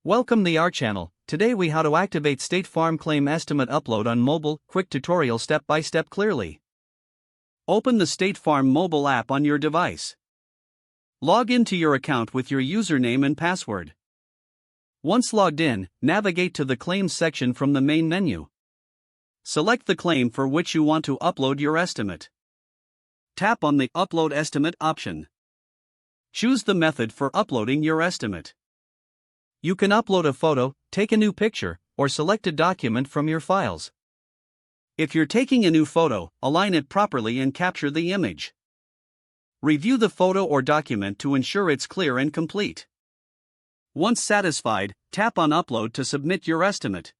Welcome to our channel. Today we how to activate State Farm claim estimate upload on mobile. Quick tutorial step by step clearly. Open the State Farm mobile app on your device. Log into your account with your username and password. Once logged in, navigate to the claims section from the main menu. Select the claim for which you want to upload your estimate. Tap on the Upload Estimate option. Choose the method for uploading your estimate. You can upload a photo, take a new picture, or select a document from your files. If you're taking a new photo, align it properly and capture the image. Review the photo or document to ensure it's clear and complete. Once satisfied, tap on Upload to submit your estimate.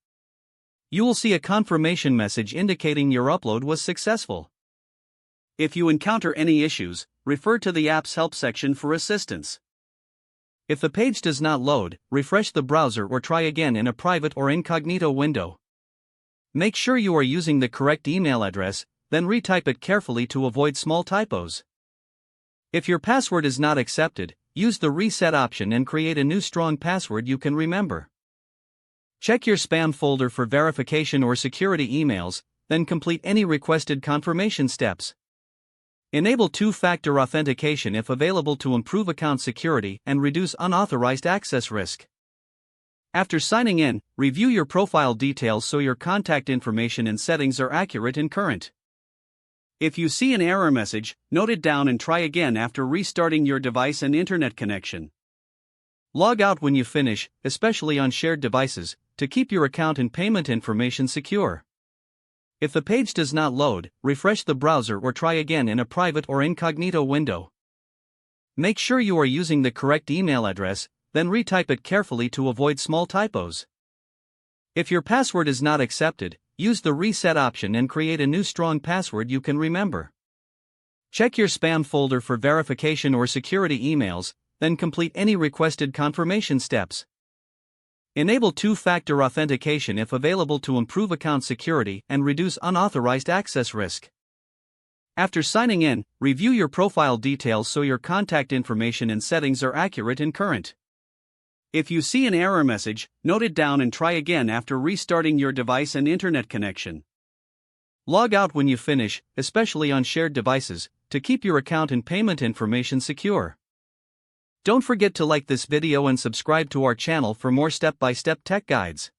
You will see a confirmation message indicating your upload was successful. If you encounter any issues, refer to the app's help section for assistance. If the page does not load, refresh the browser or try again in a private or incognito window. Make sure you are using the correct email address, then retype it carefully to avoid small typos. If your password is not accepted, use the reset option and create a new strong password you can remember. Check your spam folder for verification or security emails, then complete any requested confirmation steps. Enable two-factor authentication if available to improve account security and reduce unauthorized access risk. After signing in, review your profile details so your contact information and settings are accurate and current. If you see an error message, note it down and try again after restarting your device and internet connection. Log out when you finish, especially on shared devices, to keep your account and payment information secure. If the page does not load, refresh the browser or try again in a private or incognito window. Make sure you are using the correct email address, then retype it carefully to avoid small typos. If your password is not accepted, use the reset option and create a new strong password you can remember. Check your spam folder for verification or security emails, then complete any requested confirmation steps. Enable two-factor authentication if available to improve account security and reduce unauthorized access risk. After signing in, review your profile details so your contact information and settings are accurate and current. If you see an error message, note it down and try again after restarting your device and internet connection. Log out when you finish, especially on shared devices, to keep your account and payment information secure. Don't forget to like this video and subscribe to our channel for more step-by-step tech guides.